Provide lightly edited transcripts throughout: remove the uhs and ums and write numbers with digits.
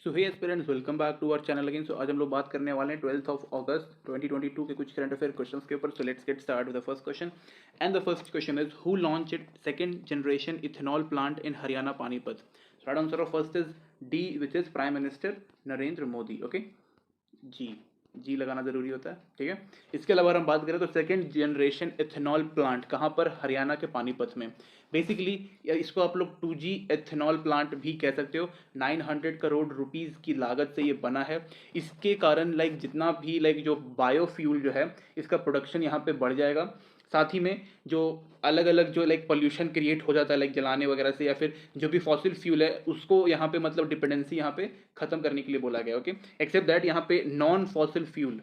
So hey aspirants, welcome back to our channel again. So आज हम लोग बात करने वाले हैं 12th ऑफ अगस्त 2022 के कुछ करंट अफेयर क्वेश्चंस के ऊपर। So let's get start with the first question and the first question is who launch it second generation ethanol plant in Haryana Panipat. So right answer of first is D which is prime minister Narendra Modi. Okay, जी जी लगाना जरूरी होता है, ठीक है। इसके अलावा अगर हम बात करें तो सेकंड जनरेशन इथेनॉल प्लांट कहाँ पर, हरियाणा के पानीपत में। बेसिकली इसको आप लोग 2G एथेनॉल प्लांट भी कह सकते हो। 900 करोड़ रुपीस की लागत से ये बना है। इसके कारण लाइक जितना भी लाइक जो बायोफ्यूल जो है इसका प्रोडक्शन यहाँ पे बढ़ जाएगा। साथ ही में जो अलग अलग जो लाइक पोल्यूशन क्रिएट हो जाता है लाइक जलाने वगैरह से, या फिर जो भी फॉसिल फ्यूल है उसको यहाँ पे मतलब डिपेंडेंसी यहाँ पे खत्म करने के लिए बोला गया। ओके, एक्सेप्ट दैट यहाँ पे नॉन फॉसिल फ्यूल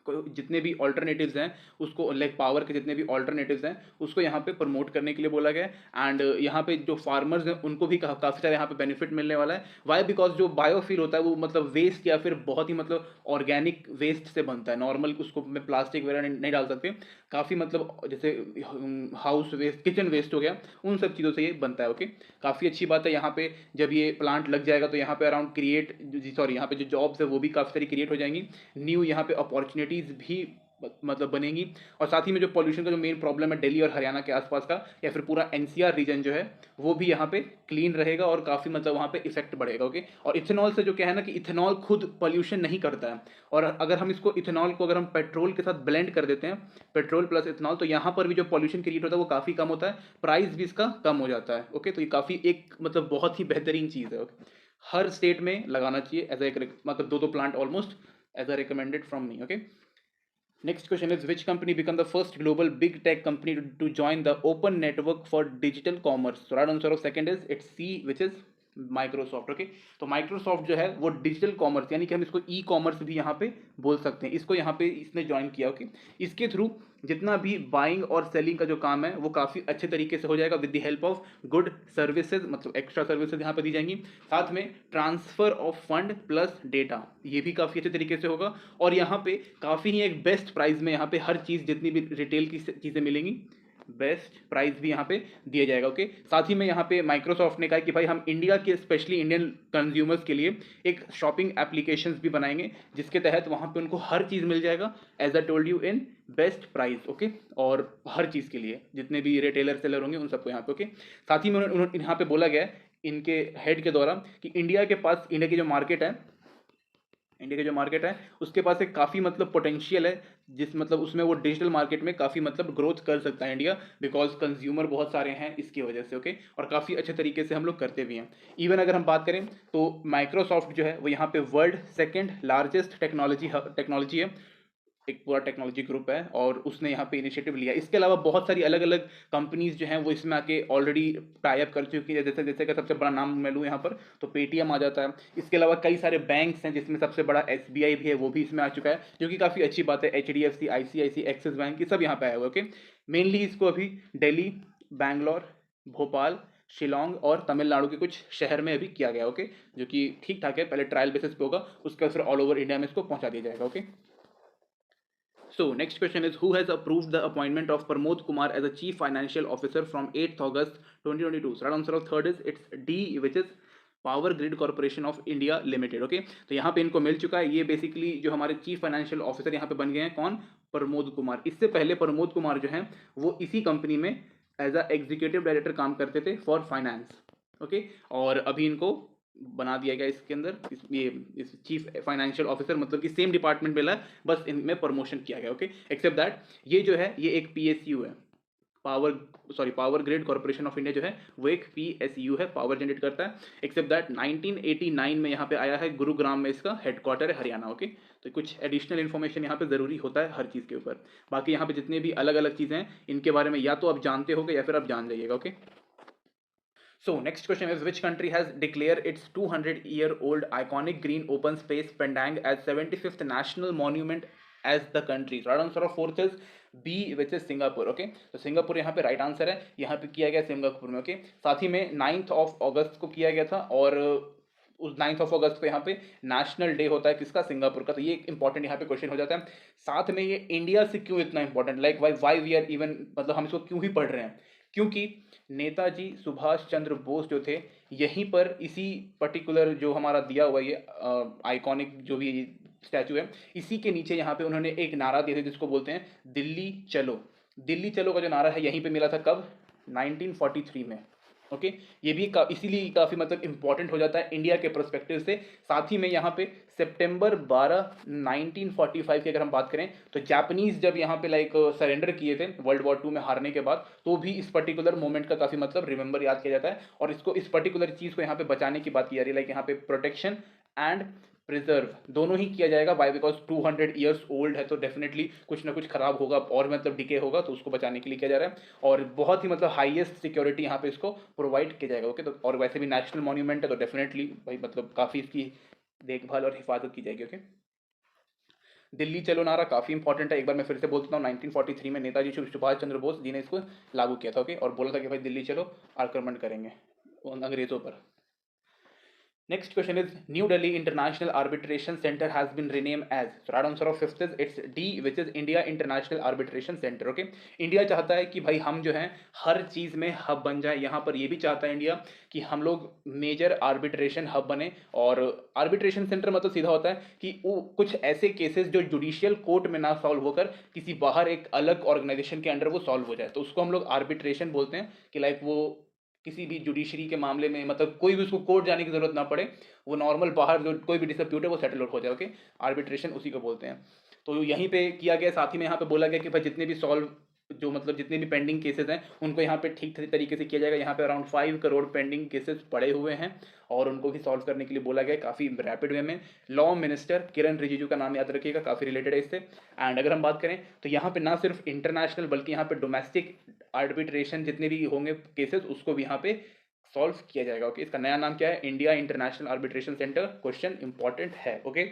जितने भी ऑल्टरनेटिव्स हैं उसको लाइक पावर के जितने भी ऑल्टरनेटिव्स हैं उसको यहाँ पे प्रमोट करने के लिए बोला गया है। एंड यहाँ पे जो फार्मर्स हैं उनको भी काफ़ी सारे यहाँ पे बेनिफिट मिलने वाला है। वाई, बिकॉज जो बायोफ्यूल होता है वो मतलब वेस्ट या फिर बहुत ही मतलब ऑर्गेनिक वेस्ट से बनता है। नॉर्मल उसको में प्लास्टिक वगैरह नहीं डाल सकते। काफ़ी मतलब जैसे हाउस वेस्ट, किचन वेस्ट हो गया, उन सब चीज़ों से ये बनता है। ओके, काफ़ी अच्छी बात है। यहाँ पे जब ये प्लांट लग जाएगा तो यहाँ पे अराउंड क्रिएट सॉरी यहाँ पे जो जॉब्स है वो भी काफ़ी सारी क्रिएट हो जाएंगी। न्यू यहाँ पे अपॉर्चुनिटीज़ भी मतलब बनेंगी। और साथ ही में जो पॉल्यूशन का जो मेन प्रॉब्लम है दिल्ली और हरियाणा के आसपास का या फिर पूरा एनसीआर रीजन जो है वो भी यहाँ पे क्लीन रहेगा और काफ़ी मतलब वहाँ पे इफेक्ट बढ़ेगा। ओके, और इथेनॉल से जो क्या है ना कि इथेनॉल खुद पॉल्यूशन नहीं करता है। और अगर हम इसको इथेनॉल को अगर हम पेट्रोल के साथ ब्लेंड कर देते हैं, पेट्रोल प्लस इथेनॉल, तो यहाँ पर भी जो पॉल्यूशन क्रिएट होता है वो काफ़ी कम होता है, प्राइस भी इसका कम हो जाता है। ओके, तो ये काफ़ी एक मतलब बहुत ही बेहतरीन चीज़ है। ओके, हर स्टेट में लगाना चाहिए एज ए मतलब दो plant almost as a recommended from me. Okay, next question is which company become the first global big tech company to join the open network for digital commerce? So right answer of second is it's C, which is Microsoft. Okay, तो Microsoft जो है वो digital commerce यानी कि हम इसको e commerce भी यहाँ पे बोल सकते हैं, इसको यहाँ पे इसने ज्वाइन किया। ओके, इसके थ्रू जितना भी बाइंग और सेलिंग का जो काम है वो काफ़ी अच्छे तरीके से हो जाएगा with the help of good services, मतलब एक्स्ट्रा सर्विसेज यहाँ पे दी जाएंगी। साथ में transfer of fund plus data ये भी काफ़ी अच्छे तरीके से होगा। और यहाँ पे काफ़ी ही एक बेस्ट प्राइस में यहाँ पे हर चीज़ जितनी भी रिटेल की चीज़ें मिलेंगी बेस्ट प्राइस भी यहाँ पे दिया जाएगा। ओके, साथ ही में यहाँ पे माइक्रोसॉफ्ट ने कहा कि भाई हम इंडिया के स्पेशली इंडियन कंज्यूमर्स के लिए एक शॉपिंग एप्लीकेशंस भी बनाएंगे जिसके तहत वहाँ पे उनको हर चीज़ मिल जाएगा as I told you in best price. Okay, और हर चीज़ के लिए जितने भी रिटेलर सेलर होंगे उन सबको यहाँ पे। ओके, साथ ही में उन्होंने यहाँ पे बोला गया है इनके हेड के द्वारा कि इंडिया के पास, इंडिया की जो मार्केट है, इंडिया की जो मार्केट है उसके पास एक काफ़ी मतलब पोटेंशियल है, जिस मतलब उसमें वो डिजिटल मार्केट में काफ़ी मतलब ग्रोथ कर सकता है इंडिया, बिकॉज कंज्यूमर बहुत सारे हैं इसकी वजह से। ओके, और काफ़ी अच्छे तरीके से हम लोग करते भी हैं। इवन अगर हम बात करें तो माइक्रोसॉफ्ट जो है वो यहाँ पे वर्ल्ड सेकेंड लार्जेस्ट टेक्नोलॉजी है, एक पूरा टेक्नोलॉजी ग्रुप है और उसने यहाँ पे इनिशिएटिव लिया। इसके अलावा बहुत सारी अलग अलग कंपनीज जो हैं वो इसमें आके ऑलरेडी टाई अप कर चुकी है। जैसे जैसे का सबसे बड़ा नाम मैं लूँ यहाँ पर तो पेटीएम आ जाता है। इसके अलावा कई सारे बैंक्स हैं जिसमें सबसे बड़ा एसबीआई भी है, वो भी इसमें आ चुका है, जो कि काफ़ी अच्छी बात है। एचडीएफसी, आईसीआईसी, एक्सिस बैंक, ये सब यहाँ पे आए हुए। ओके, मेनली इसको अभी दिल्ली, बैंगलोर, भोपाल, शिलोंग और तमिलनाडु के कुछ शहर में अभी किया गया। ओके, जो कि ठीक ठाक है, पहले ट्रायल बेसिस पे होगा, उसके बाद फिर ऑल ओवर इंडिया में इसको पहुंचा दिया जाएगा। Okay, so next question is who has approved the appointment of Pramod Kumar as a Chief Financial Officer from 8th August 2022? So right answer of third is it's D, which is power grid corporation of India limited. Okay, तो यहाँ पे इनको मिल चुका है। ये basically जो हमारे chief financial officer यहाँ पे बन गए हैं, कौन, प्रमोद कुमार। इससे पहले प्रमोद कुमार जो हैं वो इसी कंपनी में एज अ एग्जीक्यूटिव डायरेक्टर काम करते थे फॉर फाइनेंस। ओके, और अभी इनको बना दिया गया इसके अंदर इस चीफ फाइनेंशियल ऑफिसर, मतलब कि सेम डिपार्टमेंट मिला है, बस इनमें प्रमोशन किया गया। ओके, एक्सेप्ट दैट ये जो है ये एक पीएसयू है, power grid corporation of India जो है वो एक पीएसयू है, पावर जनरेट करता है। एक्सेप्ट दैट 1989 में यहाँ पे आया है, गुरुग्राम में इसका हेडक्वार्टर है, हरियाणा। ओके, तो कुछ एडिशनल इन्फॉर्मेशन यहाँ पे ज़रूरी होता है हर चीज़ के ऊपर। बाकी यहाँ पे जितने भी अलग अलग चीज़ें हैं इनके बारे में या तो आप जानते होगे या फिर आप जान जाइएगा। Okay, so next question is which country has declared its 200-year-old iconic green open space Pendang as 75th national monument as the country? So right answer of fourth is B, which is Singapore. Okay, तो Singapore यहाँ पे right answer है, यहाँ पे किया गया Singapore में। Okay, साथ ही में 9th ऑफ अगस्त को किया गया था और उस 9th ऑफ अगस्त को यहाँ पे नेशनल डे होता है किसका, सिंगापुर का। तो ये एक इंपॉर्टेंट यहाँ पे क्वेश्चन हो जाता है। साथ में ये इंडिया से क्यों इतना important, like why we are even, मतलब हम इसको क्यों ही पढ़ रहे हैं, क्योंकि नेताजी सुभाष चंद्र बोस जो थे यहीं पर इसी पर्टिकुलर जो हमारा दिया हुआ ये आइकॉनिक जो भी स्टैचू है, इसी के नीचे यहाँ पे उन्होंने एक नारा दिया था जिसको बोलते हैं दिल्ली चलो। दिल्ली चलो का जो नारा है यहीं पे मिला था कब? 1943 में। ओके, ये भी इसीलिए काफ़ी मतलब इंपॉर्टेंट हो जाता है इंडिया के परस्पेक्टिव से। साथ ही में यहाँ पे सितंबर 12 1945 की अगर हम बात करें तो जापानीज जब यहाँ पे लाइक सरेंडर किए थे वर्ल्ड वॉर 2 में हारने के बाद, तो भी इस पर्टिकुलर मोमेंट का काफ़ी मतलब रिमेंबर याद किया जाता है और इसको इस पर्टिकुलर चीज़ को यहाँ पे बचाने की बात की जा रही है। लाइक यहाँ पे प्रोटेक्शन एंड प्रिजर्व दोनों ही किया जाएगा। बाय बिकॉज 200 ईयर्स ओल्ड है तो डेफिनेटली कुछ ना कुछ खराब होगा और मतलब डिके होगा, तो उसको बचाने के लिए किया जा रहा है और बहुत ही मतलब हाईएस्ट सिक्योरिटी यहाँ पे इसको प्रोवाइड किया जाएगा। ओके, तो और वैसे भी नेशनल मॉन्यूमेंट है तो डेफिनेटली भाई मतलब काफ़ी इसकी देखभाल और हिफाजत की जाएगी। ओके, दिल्ली चलो नारा काफ़ी इंपॉर्टेंट है, एक बार मैं फिर से बोलता हूँ 1943 में नेताजी सुभाष चंद्र बोस जी ने इसको लागू किया था। ओके, और बोला था कि भाई दिल्ली चलो आक्रमण करेंगे अंग्रेजों पर। Next question is New Delhi International Arbitration Center has been renamed as. So right answer of fifth is it's D, which is India International Arbitration Center. Okay, India चाहता है कि भाई हम जो हैं हर चीज़ में हब बन जाए। यहाँ पर ये भी चाहता है इंडिया कि हम लोग मेजर आर्बिट्रेशन हब बने। और आर्बिट्रेशन सेंटर मतलब सीधा होता है कि वो कुछ ऐसे केसेस जो जुडिशियल कोर्ट में ना सॉल्व होकर किसी बाहर एक अलग ऑर्गेनाइजेशन के अंडर वो सॉल्व हो जाए, तो उसको हम लोग आर्बिट्रेशन बोलते हैं। कि लाइक वो किसी भी जुडिशरी के मामले में मतलब कोई भी उसको कोर्ट जाने की जरूरत ना पड़े, वो नॉर्मल बाहर जो कोई भी डिस्प्यूट है वो सेटल आउट हो जाए। ओके, आर्बिट्रेशन उसी को बोलते हैं। तो यहीं पे किया गया। साथ ही में यहाँ पे बोला गया कि भाई जितने भी सॉल्व जो मतलब जितने भी पेंडिंग केसेस हैं उनको यहाँ पे ठीक तरीके से किया जाएगा। यहाँ पे अराउंड 5 करोड़ पेंडिंग केसेस पड़े हुए हैं और उनको भी सॉल्व करने के लिए बोला गया काफ़ी रैपिड वे में। लॉ मिनिस्टर किरण रिजिजू का नाम याद रखिएगा, काफ़ी रिलेटेड है इससे। एंड अगर हम बात करें तो यहाँ पे ना सिर्फ इंटरनेशनल बल्कि यहाँ पे डोमेस्टिक आर्बिट्रेशन जितने भी होंगे केसेस उसको भी यहाँ पे सॉल्व किया जाएगा। ओके, इसका नया नाम क्या है? India International Arbitration Centre. Question important है। Okay,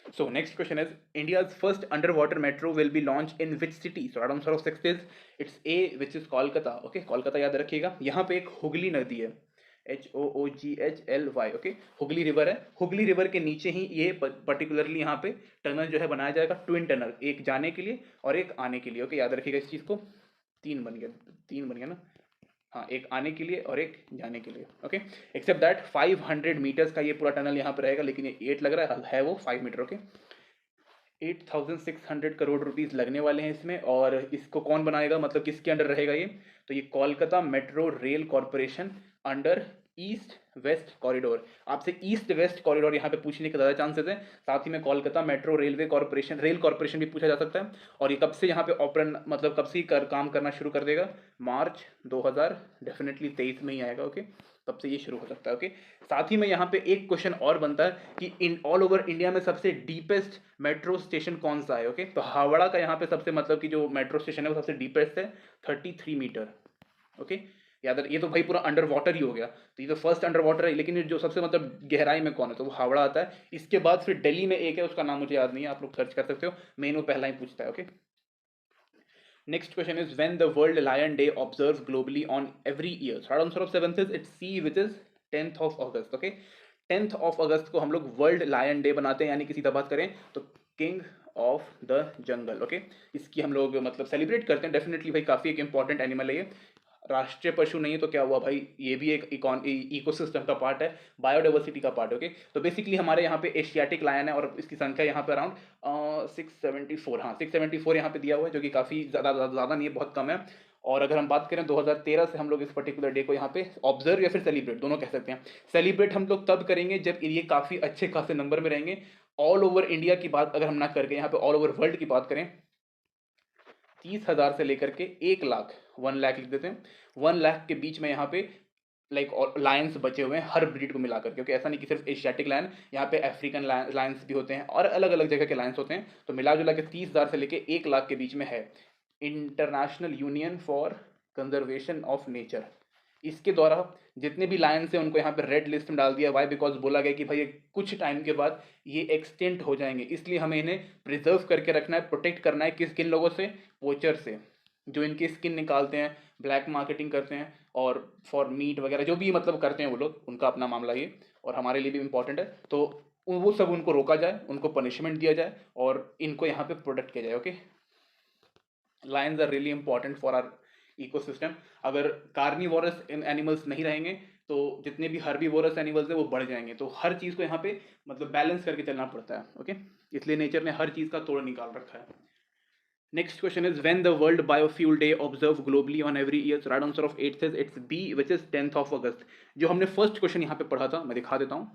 so next question is India's first underwater metro will be launched in which city? So right answer of sixth is it's A, which is Kolkata. Okay, Kolkata याद रखिएगा। यहाँ पे एक हुगली नदी है, HOOGHLY। Okay, Hooghly river है। Hooghly river के नीचे ही ये पर्टिकुलरली यहाँ पे टनल जो है बनाया जाएगा, ट्विन टनल, एक जाने के लिए और एक आने के लिए। ओके, याद रखिएगा इस चीज़ को। तीन बन गया ना? हाँ, एक आने के लिए और एक जाने के लिए। ओके, एक्सेप्ट दैट 500 मीटर्स का ये पूरा टनल यहाँ पर रहेगा, लेकिन ये 8 लग रहा है वो 5 मीटर। ओके, 8600 करोड़ रुपीस लगने वाले हैं इसमें। और इसको कौन बनाएगा, मतलब किसके अंडर रहेगा ये? तो ये Kolkata metro rail corporation under east west corridor. आपसे ईस्ट वेस्ट कॉरिडोर यहाँ पे पूछने के ज़्यादा चांसेस हैं। साथ ही में Kolkata metro railway corporation, rail corporation भी पूछा जा सकता है। और ये कब से यहाँ पे ऑपरेशन मतलब कब से काम करना शुरू कर देगा? मार्च 2000 डेफिनेटली 23 में ही आएगा। ओके, तब से ये शुरू हो सकता है। ओके, साथ ही में यहाँ पे एक क्वेश्चन और बनता है कि इन ऑल ओवर इंडिया में सबसे डीपेस्ट मेट्रो स्टेशन कौन सा है? ओके, तो हावड़ा का यहाँ पे सबसे मतलब कि जो मेट्रो स्टेशन है वो सबसे डीपेस्ट है, 33 मीटर। ओके, याद ये तो भाई पूरा अंडर वाटर ही हो गया, तो ये तो फर्स्ट अंडर वाटर है। लेकिन जो सबसे मतलब गहराई में कौन है, तो वो हावड़ा आता है। इसके बाद फिर दिल्ली में एक है, उसका नाम मुझे याद नहीं है, आप लोग सर्च कर सकते हो। मेन वो पहला ही पूछता है। Okay, next question is when the world lion day observed globally on every year? So answer of seventh is it's C, which is 10th of August. Okay, 10th of August को हम लोग world lion day बनाते हैं, यानी कि सीधा बात करें तो king of the jungle. Okay, इसकी हम लोग मतलब सेलिब्रेट करते हैं। डेफिनेटली भाई काफ़ी एक इंपॉर्टेंट एनिमल है ये। राष्ट्रीय पशु नहीं है तो क्या हुआ भाई, ये भी एक इकोसिस्टम का पार्ट है, बायोडाइवर्सिटी का पार्ट है। ओके, तो बेसिकली हमारे यहाँ पे एशियाटिक लायन है और इसकी संख्या यहाँ पे अराउंड 674, हाँ 674 यहाँ पे दिया हुआ है, जो कि काफ़ी ज़्यादा नहीं है, बहुत कम है। और अगर हम बात करें 2013 से हम लोग इस पर्टिकुलर डे को यहाँ पे ऑब्जर्व या फिर सेलिब्रेट दोनों कह सकते हैं। सेलिब्रेट हम लोग तब करेंगे जब ये काफ़ी अच्छे खासे नंबर में रहेंगे। ऑल ओवर इंडिया की बात अगर हम ना करके यहाँ पे ऑल ओवर वर्ल्ड की बात करें, 30,000 से लेकर के 1 लाख, 1 लाख लिख देते हैं, 1 लाख के बीच में यहाँ पे लाइक लायंस बचे हुए हैं हर ब्रीड को मिलाकर। क्योंकि ऐसा नहीं कि सिर्फ एशियाटिक लायन, यहाँ पे अफ्रीकन लायंस भी होते हैं और अलग अलग जगह के लायंस होते हैं। तो मिला जुला के 30,000 से लेके 1 लाख के बीच में है international union for conservation of nature. इसके द्वारा जितने भी लायंस हैं उनको यहाँ पे रेड लिस्ट में डाल दिया। वाई? बिकॉज बोला गया कि भाई ये कुछ टाइम के बाद ये एक्सटेंट हो जाएंगे, इसलिए हमें इन्हें प्रिजर्व करके रखना है, प्रोटेक्ट करना है। किन लोगों से? पोचर से, जो इनकी स्किन निकालते हैं, ब्लैक मार्केटिंग करते हैं और फॉर मीट वगैरह जो भी मतलब करते हैं वो लोग, उनका अपना मामला ये और हमारे लिए भी इंपॉर्टेंट है। तो वो सब उनको रोका जाए, उनको पनिशमेंट दिया जाए और इनको यहाँ पे प्रोटेक्ट किया जाए। Okay, lions are really important for our ecosystem. अगर कार्निवोरस एनिमल्स नहीं रहेंगे तो जितने भी हर्बीवोरस एनिमल्स हैं वो बढ़ जाएंगे। तो हर चीज़ को यहाँ पे मतलब बैलेंस करके चलना पड़ता है। ओके, इसलिए नेचर ने हर चीज़ का तोड़ निकाल रखा है। Next question is when the World Biofuel Day observed globally on every year. So right answer of 8th is it's B, which is 10th of August. जो हमने फर्स्ट क्वेश्चन यहाँ पे पढ़ा था मैं दिखा देता हूँ।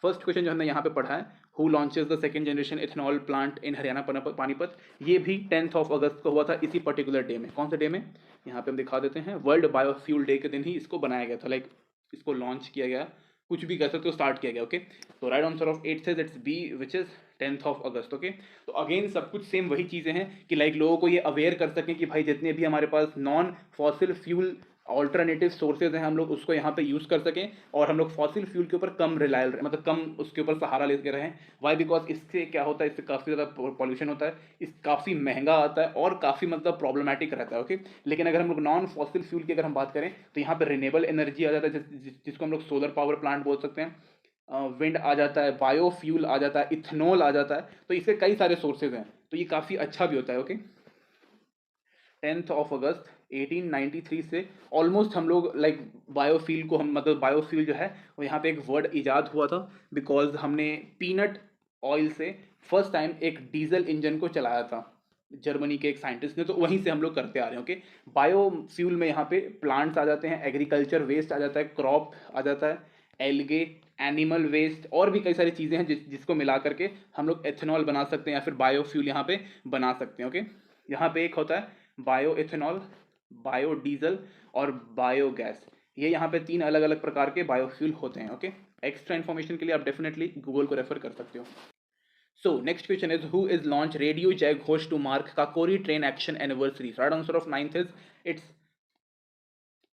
फर्स्ट क्वेश्चन जो हमने यहाँ पे पढ़ा है, who launches the second generation ethanol plant in Haryana Panipat, ये भी 10th ऑफ अगस्त को हुआ था इसी पर्टिकुलर डे में। कौन से डे में, यहाँ पे हम दिखा देते हैं, वर्ल्ड बायोफ्यूल डे के दिन ही इसको बनाया गया था, लाइक इसको लॉन्च किया गया, कुछ भी कह सकते हो, स्टार्ट किया गया। ओके, तो राइट आंसर ऑफ 8 से it's B, which is 10th of August. Okay, तो अगेन सब कुछ सेम वही चीज़ें हैं कि लाइक लोगों को ये अवेयर कर सकें कि भाई जितने भी हमारे पास non fossil fuel alternative sources हैं हम लोग उसको यहाँ पे यूज़ कर सकें और हम लोग फॉसिल फ्यूल के ऊपर कम रिलायल मतलब कम उसके ऊपर सहारा लेके रहें। वाई, बिकॉज इससे क्या होता है, इससे काफ़ी ज़्यादा पॉल्यूशन होता है, इस काफ़ी महंगा आता है और काफ़ी मतलब प्रॉब्लमेटिक रहता है। ओके, लेकिन अगर हम लोग नॉन फॉसिल फ्यूल की अगर हम बात करें तो यहाँ पे रिन्यूएबल एनर्जी आ जाता है, जिसको हम लोग सोलर पावर प्लांट बोल सकते हैं, विंड आ जाता है, बायोफ्यूल आ जाता है, इथेनॉल आ जाता है, तो इससे कई सारे सोर्सेज हैं, तो ये काफ़ी अच्छा भी होता है। ओके, 10th ऑफ अगस्त 1893 से ऑलमोस्ट हम लोग लाइक बायोफ्यूल को हम मतलब बायोफ्यूल जो है वो यहाँ पे एक वर्ड इजाद हुआ था, बिकॉज हमने पीनट ऑयल से फर्स्ट टाइम एक डीजल इंजन को चलाया था जर्मनी के एक साइंटिस्ट ने, तो वहीं से हम लोग करते आ रहे हैं। ओके, बायोफ्यूल में यहाँ पे प्लांट्स आ जाते हैं, एग्रीकल्चर वेस्ट आ जाता है, क्रॉप आ जाता है, एल्गे, एनिमल वेस्ट और भी कई सारी चीज़ें हैं जिसको मिला करके हम लोग एथेनॉल बना सकते हैं या फिर बायोफ्यूल यहाँ पे बना सकते हैं। ओके, यहाँ पे एक होता है बायो इथेनॉल, बायोडीजल और बायोगैस, ये यहाँ पे 3 अलग अलग प्रकार के बायोफ्यूल होते हैं। ओके, एक्स्ट्रा इन्फॉर्मेशन के लिए आप डेफिनेटली गूगल को रेफर कर सकते हो। So next question is who is launch radio Jai Ghosh to mark Kakori train action anniversary. Right answer of 9th is it's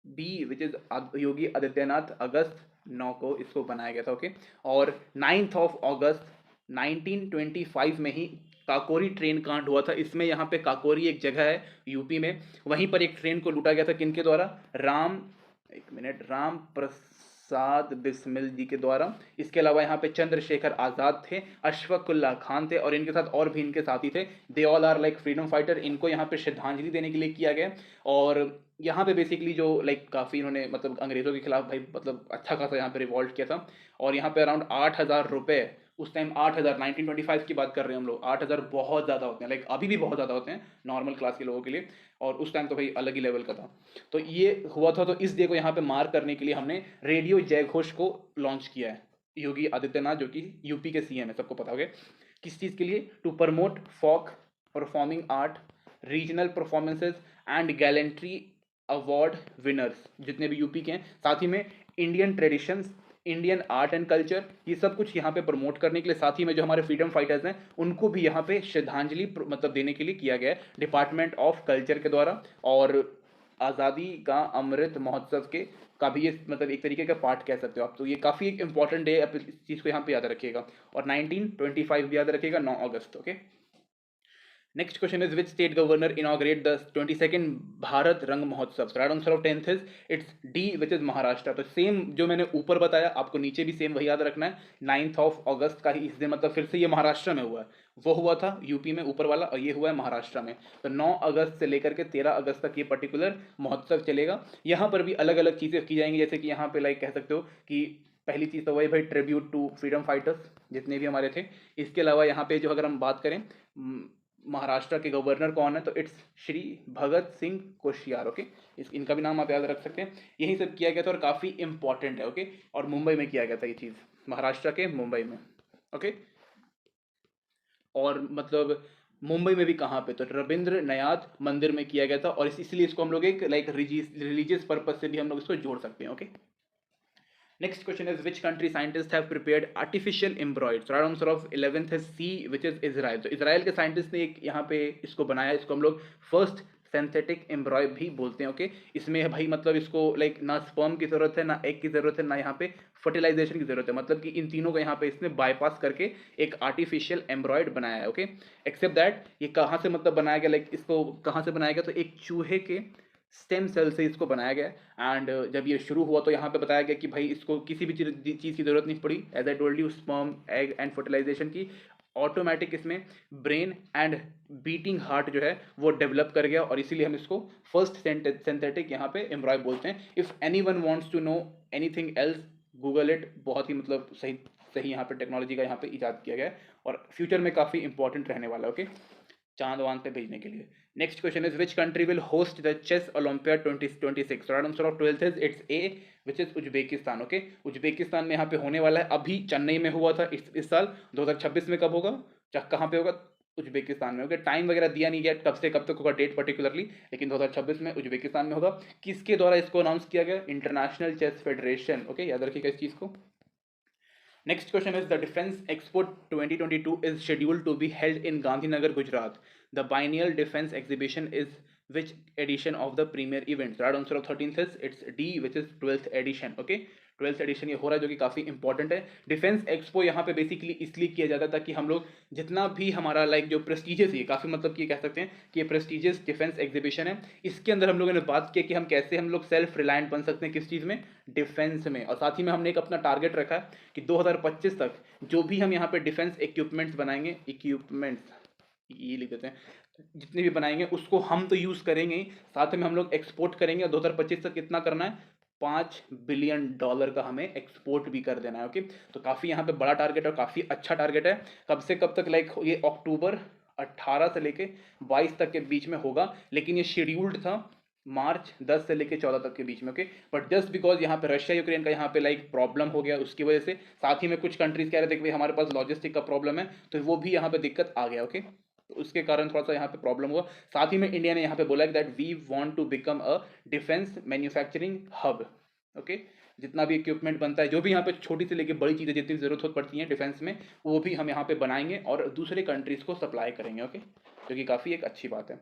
B, which is Yogi Adityanath, अगस्त 9 को इसको बनाया गया था। ओके, और 9th ऑफ अगस्त 1925 में ही काकोरी ट्रेन कांड हुआ था। इसमें यहाँ पे काकोरी एक जगह है यूपी में, वहीं पर एक ट्रेन को लूटा गया था, किनके द्वारा, राम प्रसाद बिस्मिल जी के द्वारा। इसके अलावा यहाँ पे चंद्रशेखर आज़ाद थे, अशफाकुल्ला खान थे और इनके साथ और भी इनके साथी थे। They all are like freedom fighter. इनको यहाँ पे श्रद्धांजलि देने के लिए किया गया और यहाँ पे बेसिकली जो लाइक काफ़ी इन्होंने मतलब अंग्रेज़ों के खिलाफ भाई मतलब अच्छा खासा यहाँ पे रिवॉल्ट किया था। और यहाँ पे अराउंड 8,000 रुपये उस टाइम, 8,000 1925 की बात कर रहे हैं हम लोग, 8,000 बहुत ज़्यादा होते हैं, लाइक अभी भी बहुत ज़्यादा होते हैं नॉर्मल क्लास के लोगों के लिए, और उस टाइम तो भाई अलग ही लेवल का था। तो ये हुआ था, तो इस डे को यहाँ पे मार्क करने के लिए हमने रेडियो जय घोष को लॉन्च किया है। योगी आदित्यनाथ जो कि यूपी के सीएम है, सबको पता होगा। किस चीज़ के लिए, to promote folk performing art, regional performances and gallantry award winners जितने भी यूपी के हैं, साथ ही में Indian traditions, Indian art and culture, ये सब कुछ यहाँ पे प्रमोट करने के लिए, साथ ही में जो हमारे फ्रीडम फाइटर्स हैं उनको भी यहाँ पे श्रद्धांजलि मतलब देने के लिए किया गया है डिपार्टमेंट ऑफ कल्चर के द्वारा। और आज़ादी का अमृत महोत्सव के का भी ये मतलब एक तरीके का पार्ट कह सकते हो आप। तो ये काफ़ी एक इंपॉर्टेंट डे, आप इस चीज़ को यहाँ पे याद रखिएगा, और 1925 भी याद रखिएगा, 9 अगस्त। Okay, next question is which state governor inaugurate the 22nd Bharat Rang Mahotsav. Right answer of 10th is it's D, which is Maharashtra. तो सेम जो मैंने ऊपर बताया आपको नीचे भी सेम वही याद रखना है, 9th ऑफ अगस्त का ही इस दिन, मतलब फिर से ये महाराष्ट्र में हुआ है, वो हुआ था यूपी में ऊपर वाला और ये हुआ है महाराष्ट्र में। तो 9 अगस्त से लेकर के 13 अगस्त तक ये पर्टिकुलर महोत्सव चलेगा। यहाँ पर भी अलग अलग चीज़ें की जाएंगी, जैसे कि यहाँ पे लाइक कह सकते हो कि पहली चीज़ तो वही भाई ट्रिब्यूट टू फ्रीडम फाइटर्स जितने भी हमारे थे। इसके अलावा यहाँ पे जो अगर हम बात करें महाराष्ट्र के गवर्नर कौन है, तो इट्स श्री भगत सिंह कोश्यार। ओके, इनका भी नाम आप याद रख सकते हैं। यही सब किया गया था और काफ़ी इंपॉर्टेंट है। ओके, और मुंबई में किया गया था ये चीज़, महाराष्ट्र के मुंबई में। ओके, और मतलब मुंबई में भी कहाँ पे, तो रविंद्र नयाद मंदिर में किया गया था, और इसलिए इसको हम लोग एक लाइक रिलीजियस पर्पज से भी हम लोग इसको जोड़ सकते हैं। Okay, next question is which country scientists have prepared artificial embryos। right answer of 11th is C, which is Israel। तो इसराइल के साइंटिस्ट ने एक यहाँ पे इसको बनाया, इसको हम लोग फर्स्ट सिंथेटिक एम्ब्रॉय भी बोलते हैं। ओके, इसमें भाई मतलब इसको लाइक ना स्पर्म की जरूरत है, ना एग की जरूरत है, ना यहाँ पे फर्टिलाइजेशन की जरूरत है, मतलब कि इन तीनों को यहाँ पे इसने बाईपास करके एक आर्टिफिशियल एम्ब्रॉयड बनाया है। ओके, एक्सेप्ट दैट ये कहाँ से मतलब बनाया गया, लाइक इसको कहाँ से बनाया गया, तो एक चूहे के स्टेम सेल से इसको बनाया गया। एंड जब ये शुरू हुआ तो यहाँ पे बताया गया कि भाई इसको किसी भी चीज़ की ज़रूरत नहीं पड़ी, as I told you, sperm, egg and fertilization की। ऑटोमेटिक इसमें ब्रेन एंड बीटिंग हार्ट जो है वो डेवलप कर गया, और इसीलिए हम इसको फर्स्ट सिंथेटिक यहाँ पे एम्ब्रॉय बोलते हैं. If anyone wants to know anything else, Google it. बहुत ही मतलब सही सही यहाँ पे टेक्नोलॉजी का यहाँ पे इजाद किया गया है, और फ्यूचर में काफ़ी इंपॉर्टेंट रहने वाला है. ओके, चांद वांद पे भेजने के लिए. Next question is which country will host the chess Olympiad 2026. Right answer of 12th is it's A which is Uzbekistan. Okay, Uzbekistan में यहाँ पे होने वाला है. अभी चेन्नई में हुआ था इस साल. 2026 में कब होगा, कहाँ पे होगा, उज्बेकिस्तान में. ओके, टाइम वगैरह दिया नहीं गया कब से कब तक होगा डेट पर्टिकुलरली, लेकिन 2026 में उज्बेकिस्तान में होगा. किसके द्वारा इसको अनाउंस किया गया, इंटरनेशनल चेस फेडरेशन. ओके, याद रखिएगा इस चीज़ को. Next question is the Defence Expo 2022 is scheduled to be held in Gandhinagar, Gujarat. The biennial defence exhibition is which edition of the premier event? The right answer of 13th is it's D, which is 12th edition. Okay, 12th edition ये हो रहा है जो कि काफ़ी important है. Defence expo यहाँ पे बेसिकली इसलिए किया जाता है ताकि हम लोग जितना भी हमारा लाइक जो प्रेस्टिजियस है, काफ़ी मतलब कि कह सकते हैं कि ये प्रेस्टिजियस डिफेंस एग्जीबिशन है, इसके अंदर हम लोगों ने बात की कि हम कैसे हम लोग सेल्फ रिलायंट बन सकते हैं किस चीज़ में, डिफेंस में. और साथ ही में हमने एक अपना टारगेट रखा है कि 2025 तक जो भी हम यहाँ पे डिफेंस इक्विपमेंट्स बनाएंगे, इक्विपमेंट्स ये लिख देते हैं, जितने भी बनाएंगे उसको हम तो यूज़ करेंगे ही, साथ में हम लोग एक्सपोर्ट करेंगे. 2025 तक कितना करना है, $5 बिलियन का हमें एक्सपोर्ट भी कर देना है. ओके, तो काफ़ी यहाँ पे बड़ा टारगेट है और काफ़ी अच्छा टारगेट है. कब से कब तक, लाइक ये अक्टूबर 18 से लेके 22 तक के बीच में होगा, लेकिन ये शेड्यूल्ड था मार्च 10 से लेके 14 तक के बीच में. ओके, बट जस्ट बिकॉज यहाँ पे रशिया यूक्रेन का यहाँ पे लाइक प्रॉब्लम हो गया, उसकी वजह से साथ ही में कुछ कंट्रीज कह रहे थे कि भाई हमारे पास लॉजिस्टिक का प्रॉब्लम है, तो वो भी यहाँ पे दिक्कत आ गया. ओके, तो उसके कारण थोड़ा सा यहाँ पे प्रॉब्लम हुआ. साथ ही में इंडिया ने यहाँ पे बोला that we want to become a defence manufacturing hub. Okay, जितना भी इक्विपमेंट बनता है, जो भी यहाँ पे छोटी से लेके बड़ी चीज़ें जितनी ज़रूरत हो पड़ती हैं डिफेंस में, वो भी हम यहाँ पे बनाएंगे और दूसरे कंट्रीज़ को सप्लाई करेंगे. ओके, जो कि काफ़ी एक अच्छी बात है.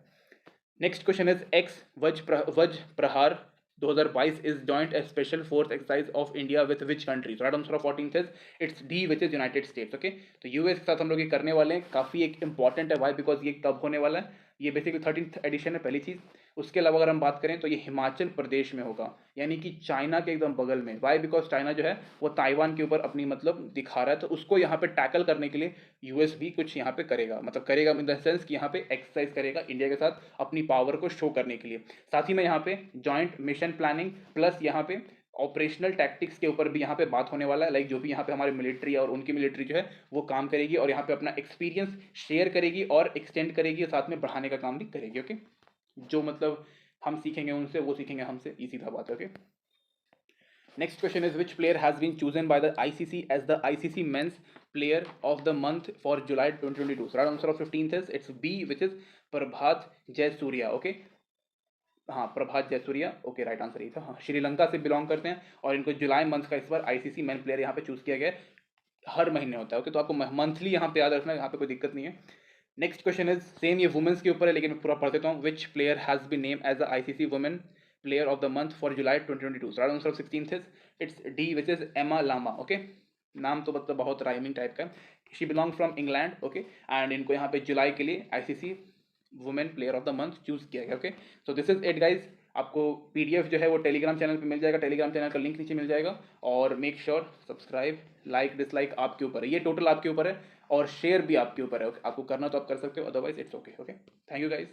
नेक्स्ट क्वेश्चन इज एक्स वज्र प्रहार 2022 is joint A special force exercise of India with which country. Right answer of 14th is it's D which is United states. Okay, तो यूएस के साथ हम लोग ये करने वाले हैं, काफ़ी एक इंपॉर्टेंट है. वाई, बिकॉज ये कब होने वाला है, ये बेसिकली 13th एडिशन है, पहली चीज़. उसके अलावा अगर हम बात करें तो ये हिमाचल प्रदेश में होगा, यानी कि चाइना के एकदम बगल में. वाई, बिकॉज चाइना जो है वो ताइवान के ऊपर अपनी मतलब दिखा रहा है, तो उसको यहाँ पे टैकल करने के लिए यूएस भी कुछ यहाँ पे करेगा, मतलब करेगा इन द सेंस कि यहाँ पे एक्सरसाइज करेगा इंडिया के साथ अपनी पावर को शो करने के लिए. साथ ही में यहाँ पे जॉइंट मिशन प्लानिंग प्लस यहाँ पे ऑपरेशनल टैक्टिक्स के ऊपर भी यहाँ पे बात होने वाला है. लाइक जो भी यहाँ पे हमारे मिलिट्री और उनकी मिलिट्री जो है वो काम करेगी और यहाँ पे अपना एक्सपीरियंस शेयर करेगी और एक्सटेंड करेगी, साथ में बढ़ाने का काम भी करेगी. ओके, जो मतलब हम सीखेंगे उनसे, वो सीखेंगे हमसे, ये सीधा बात है. Okay, next question is which player has been chosen by the ICC as the ICC men's player of the month for July 2022. Right answer of 15th is it's B which is Prabhat Jayasuriya. Okay, हाँ, Prabhat Jayasuriya. Okay, right answer ये था. हाँ, श्रीलंका से belong करते हैं और इनको जुलाई month का इस बार आईसीसी मैन प्लेयर यहाँ पे चूज किया गया है. हर महीने होता है. ओके, तो आपको मंथली यहाँ पे याद रखना है, यहाँ पे कोई दिक्कत नहीं है. नेक्स्ट क्वेश्चन इज सेम, ये वुमेन्स के ऊपर है लेकिन मैं पूरा पढ़ देता हूँ. Which player has been name as the ICC women player of the month for July 2022. Right answer of 16th is it's D which is Emma Lamb. Okay, नाम तो मतलब बहुत राइमिंग टाइप का है. She belong from England. Okay, and इनको यहाँ पे जुलाई के लिए ICC women player of the month choose किया गया. Okay, so this is it guys. आपको पीडीएफ जो है वो टेलीग्राम चैनल पे मिल जाएगा, टेलीग्राम चैनल का लिंक नीचे मिल जाएगा. और make sure subscribe, like dislike आपके ऊपर है, ये टोटल आपके ऊपर है, और शेयर भी आपके ऊपर है. आपको करना तो आप कर सकते हो, otherwise it's okay. Okay, thank you guys.